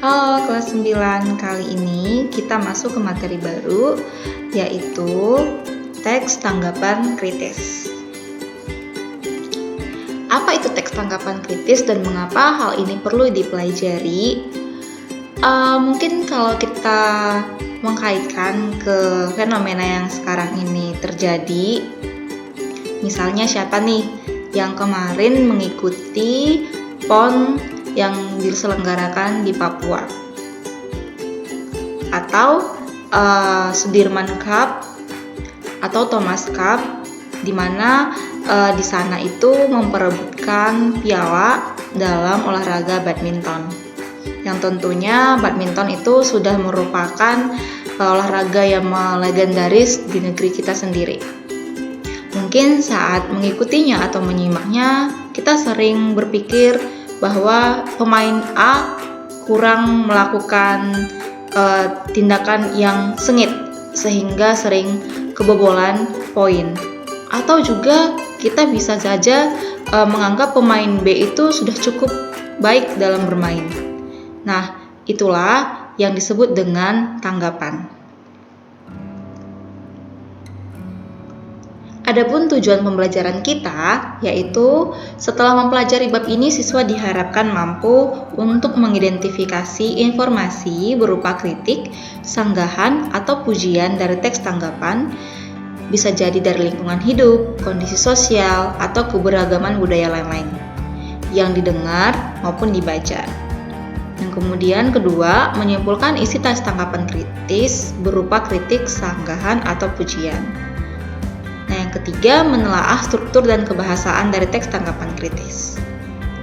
Halo kelas 9, kali ini kita masuk ke materi baru, yaitu teks tanggapan kritis. Apa itu teks tanggapan kritis dan mengapa hal ini perlu dipelajari? Mungkin kalau kita mengkaitkan ke fenomena yang sekarang ini terjadi, misalnya siapa nih yang kemarin mengikuti PON yang diselenggarakan di Papua, atau Sudirman Cup atau Thomas Cup, di mana di sana itu memperebutkan piala dalam olahraga badminton. Yang tentunya badminton itu sudah merupakan olahraga yang legendaris di negeri kita sendiri. Mungkin saat mengikutinya atau menyimaknya, kita sering berpikir bahwa pemain A kurang melakukan tindakan yang sengit sehingga sering kebobolan poin. Atau juga kita bisa saja menganggap pemain B itu sudah cukup baik dalam bermain. Nah, itulah yang disebut dengan tanggapan. Adapun tujuan pembelajaran kita, yaitu setelah mempelajari bab ini, siswa diharapkan mampu untuk mengidentifikasi informasi berupa kritik, sanggahan, atau pujian dari teks tanggapan, bisa jadi dari lingkungan hidup, kondisi sosial, atau keberagaman budaya lain-lain, yang didengar maupun dibaca. Yang kemudian kedua, menyimpulkan isi teks tanggapan kritis berupa kritik, sanggahan, atau pujian. Nah, yang ketiga, menelaah struktur dan kebahasaan dari teks tanggapan kritis.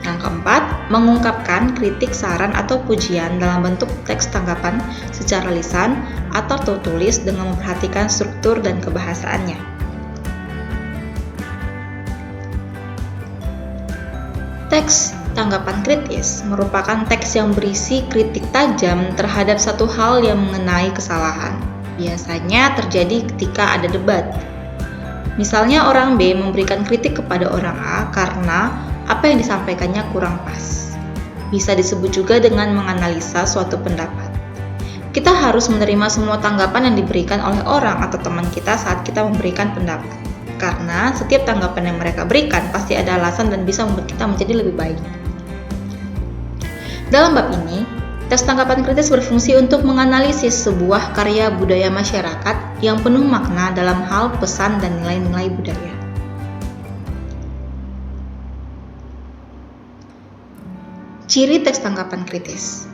Yang keempat, mengungkapkan kritik, saran, atau pujian dalam bentuk teks tanggapan secara lisan atau tertulis dengan memperhatikan struktur dan kebahasaannya. Teks tanggapan kritis merupakan teks yang berisi kritik tajam terhadap satu hal yang mengenai kesalahan. Biasanya terjadi ketika ada debat. Misalnya orang B memberikan kritik kepada orang A karena apa yang disampaikannya kurang pas. Bisa disebut juga dengan menganalisa suatu pendapat. Kita harus menerima semua tanggapan yang diberikan oleh orang atau teman kita saat kita memberikan pendapat. Karena setiap tanggapan yang mereka berikan pasti ada alasan dan bisa membuat kita menjadi lebih baik. Dalam bab ini, teks tanggapan kritis berfungsi untuk menganalisis sebuah karya budaya masyarakat yang penuh makna dalam hal pesan dan nilai-nilai budaya. Ciri teks tanggapan kritis.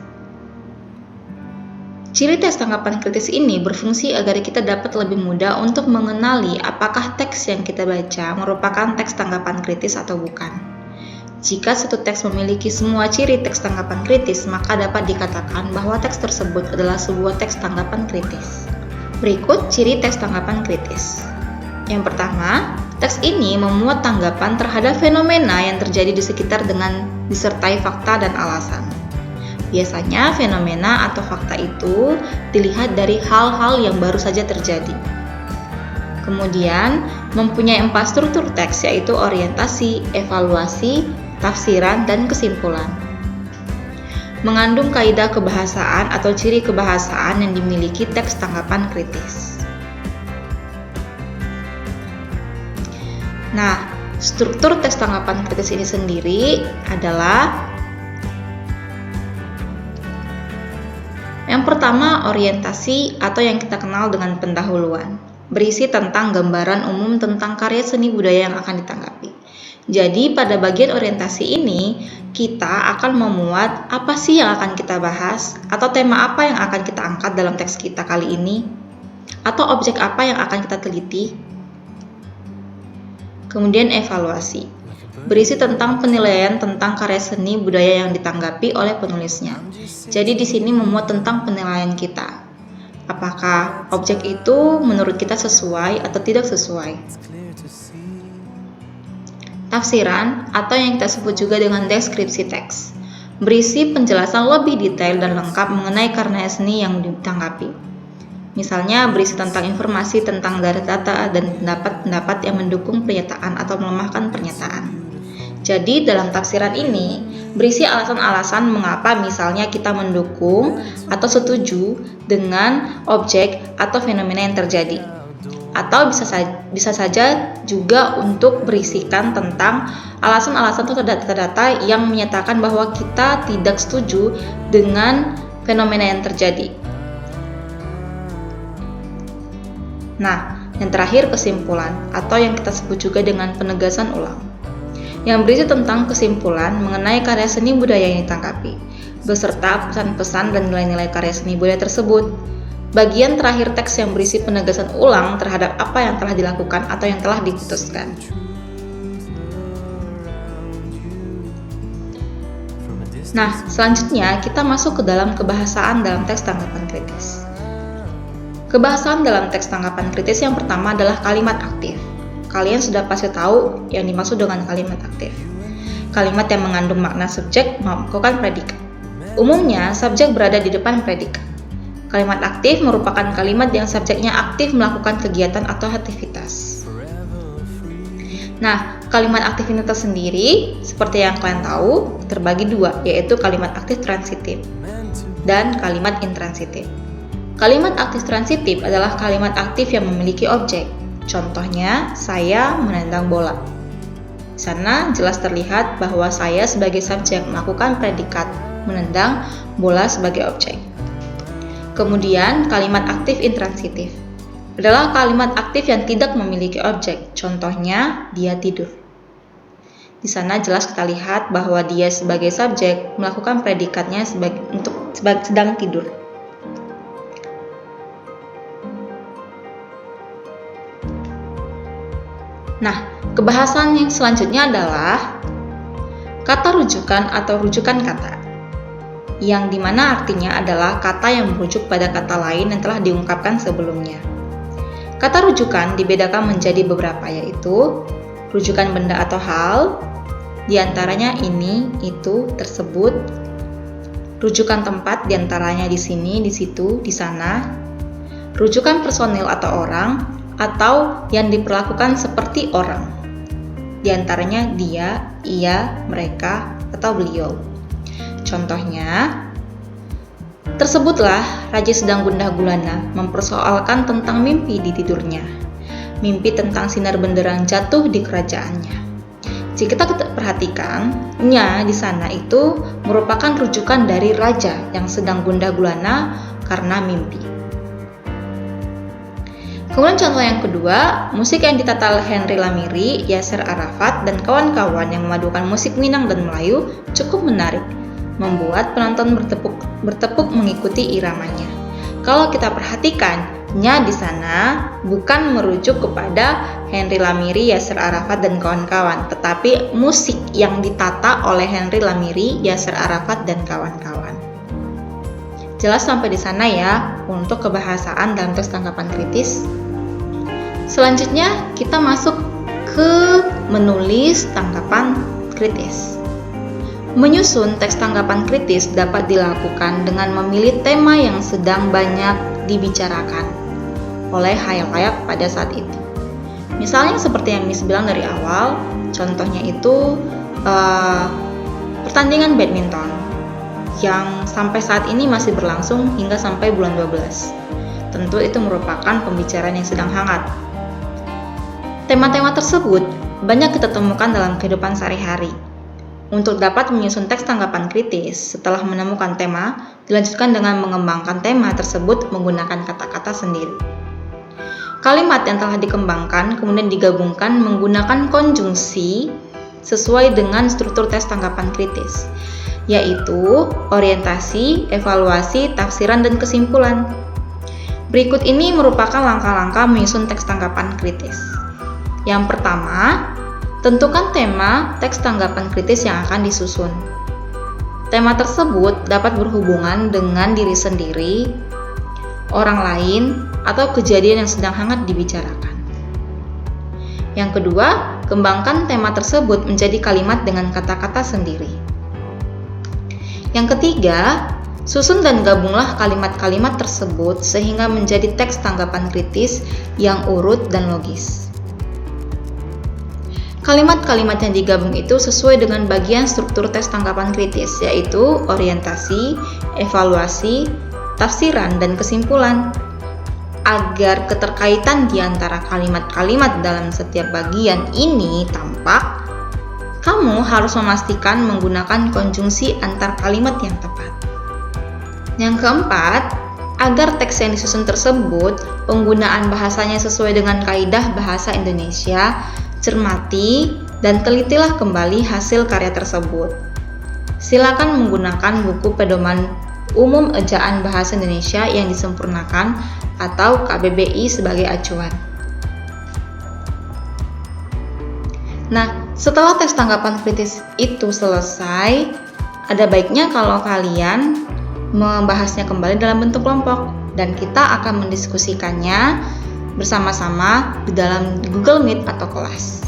Ciri teks tanggapan kritis ini berfungsi agar kita dapat lebih mudah untuk mengenali apakah teks yang kita baca merupakan teks tanggapan kritis atau bukan. Jika satu teks memiliki semua ciri teks tanggapan kritis, maka dapat dikatakan bahwa teks tersebut adalah sebuah teks tanggapan kritis. Berikut ciri teks tanggapan kritis. Yang pertama, teks ini memuat tanggapan terhadap fenomena yang terjadi di sekitar dengan disertai fakta dan alasan. Biasanya fenomena atau fakta itu dilihat dari hal-hal yang baru saja terjadi. Kemudian, mempunyai 4 struktur teks, yaitu orientasi, evaluasi, tafsiran, dan kesimpulan. Mengandung kaidah kebahasaan atau ciri kebahasaan yang dimiliki teks tanggapan kritis. Nah, struktur teks tanggapan kritis ini sendiri adalah yang pertama, orientasi atau yang kita kenal dengan pendahuluan, berisi tentang gambaran umum tentang karya seni budaya yang akan ditanggapi. Jadi pada bagian orientasi ini, kita akan memuat apa sih yang akan kita bahas, atau tema apa yang akan kita angkat dalam teks kita kali ini, atau objek apa yang akan kita teliti. Kemudian evaluasi, berisi tentang penilaian tentang karya seni budaya yang ditanggapi oleh penulisnya. Jadi di sini memuat tentang penilaian kita. Apakah objek itu menurut kita sesuai atau tidak sesuai. Tafsiran atau yang kita sebut juga dengan deskripsi teks, berisi penjelasan lebih detail dan lengkap mengenai karya seni yang ditanggapi. Misalnya berisi tentang informasi tentang data dan pendapat-pendapat yang mendukung pernyataan atau melemahkan pernyataan. Jadi dalam tafsiran ini berisi alasan-alasan mengapa misalnya kita mendukung atau setuju dengan objek atau fenomena yang terjadi. Atau bisa saja juga untuk berisikan tentang alasan-alasan atau data-data yang menyatakan bahwa kita tidak setuju dengan fenomena yang terjadi. Nah, yang terakhir kesimpulan atau yang kita sebut juga dengan penegasan ulang, yang berisi tentang kesimpulan mengenai karya seni budaya yang ditangkapi, beserta pesan-pesan dan nilai-nilai karya seni budaya tersebut. Bagian terakhir teks yang berisi penegasan ulang terhadap apa yang telah dilakukan atau yang telah diputuskan. Nah, selanjutnya kita masuk ke dalam kebahasaan dalam teks tanggapan kritis. Kebahasaan dalam teks tanggapan kritis yang pertama adalah kalimat aktif. Kalian sudah pasti tahu yang dimaksud dengan kalimat aktif. Kalimat yang mengandung makna subjek melakukan predikat. Umumnya, subjek berada di depan predikat. Kalimat aktif merupakan kalimat yang subjeknya aktif melakukan kegiatan atau aktivitas. Nah, kalimat aktif ini tersendiri, seperti yang kalian tahu, terbagi dua, yaitu kalimat aktif transitif dan kalimat intransitif. Kalimat aktif transitif adalah kalimat aktif yang memiliki objek. Contohnya, saya menendang bola. Di sana jelas terlihat bahwa saya sebagai subjek melakukan predikat menendang bola sebagai objek. Kemudian, kalimat aktif intransitif adalah kalimat aktif yang tidak memiliki objek. Contohnya, dia tidur. Di sana jelas kita lihat bahwa dia sebagai subjek melakukan predikatnya sedang tidur. Nah, kebahasan yang selanjutnya adalah kata rujukan atau rujukan kata, yang dimana artinya adalah kata yang merujuk pada kata lain yang telah diungkapkan sebelumnya. Kata rujukan dibedakan menjadi beberapa, yaitu rujukan benda atau hal, diantaranya ini, itu, tersebut. Rujukan tempat, diantaranya di sini, di situ, di sana. Rujukan personil atau orang, atau yang diperlakukan seperti orang, diantaranya dia, ia, mereka, atau beliau. Contohnya, tersebutlah raja sedang gundah gulana mempersoalkan tentang mimpi di tidurnya, mimpi tentang sinar benderang jatuh di kerajaannya. Jika kita perhatikan, nya di sana itu merupakan rujukan dari raja yang sedang gundah gulana karena mimpi. Kemudian contoh yang kedua, musik yang ditata Henry Lamiri, Yasser Arafat, dan kawan-kawan yang memadukan musik Minang dan Melayu cukup menarik, membuat penonton bertepuk mengikuti iramanya. Kalau kita perhatikan, nya di sana bukan merujuk kepada Henry Lamiri, Yasser Arafat, dan kawan-kawan, tetapi musik yang ditata oleh Henry Lamiri, Yasser Arafat, dan kawan-kawan. Jelas sampai di sana ya untuk kebahasaan dalam teks tanggapan kritis. Selanjutnya kita masuk ke menulis tanggapan kritis. Menyusun teks tanggapan kritis dapat dilakukan dengan memilih tema yang sedang banyak dibicarakan oleh khalayak pada saat itu. Misalnya seperti yang Miss bilang dari awal, contohnya itu pertandingan badminton yang sampai saat ini masih berlangsung hingga sampai bulan 12. Tentu itu merupakan pembicaraan yang sedang hangat. Tema-tema tersebut banyak kita temukan dalam kehidupan sehari-hari. Untuk dapat menyusun teks tanggapan kritis, setelah menemukan tema, dilanjutkan dengan mengembangkan tema tersebut menggunakan kata-kata sendiri. Kalimat yang telah dikembangkan kemudian digabungkan menggunakan konjungsi sesuai dengan struktur teks tanggapan kritis, yaitu orientasi, evaluasi, tafsiran, dan kesimpulan. Berikut ini merupakan langkah-langkah menyusun teks tanggapan kritis. Yang pertama, tentukan tema teks tanggapan kritis yang akan disusun. Tema tersebut dapat berhubungan dengan diri sendiri, orang lain, atau kejadian yang sedang hangat dibicarakan. Yang kedua, kembangkan tema tersebut menjadi kalimat dengan kata-kata sendiri. Yang ketiga, susun dan gabunglah kalimat-kalimat tersebut sehingga menjadi teks tanggapan kritis yang urut dan logis. Kalimat-kalimat yang digabung itu sesuai dengan bagian struktur tes tanggapan kritis, yaitu orientasi, evaluasi, tafsiran, dan kesimpulan. Agar keterkaitan di antara kalimat-kalimat dalam setiap bagian ini tampak, kamu harus memastikan menggunakan konjungsi antar kalimat yang tepat. Yang keempat, agar teks yang disusun tersebut penggunaan bahasanya sesuai dengan kaidah bahasa Indonesia, cermati dan telitilah kembali hasil karya tersebut. Silakan menggunakan buku pedoman umum ejaan bahasa Indonesia yang disempurnakan atau KBBI sebagai acuan. Nah, setelah tes tanggapan kritis itu selesai, ada baiknya kalau kalian membahasnya kembali dalam bentuk kelompok dan kita akan mendiskusikannya bersama-sama di dalam Google Meet atau kelas.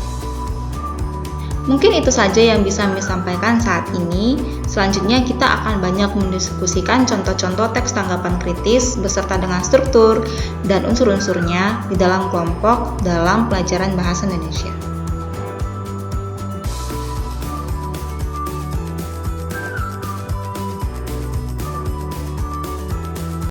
Mungkin itu saja yang bisa kami sampaikan saat ini. Selanjutnya kita akan banyak mendiskusikan contoh-contoh teks tanggapan kritis beserta dengan struktur dan unsur-unsurnya di dalam kelompok dalam pelajaran bahasa Indonesia.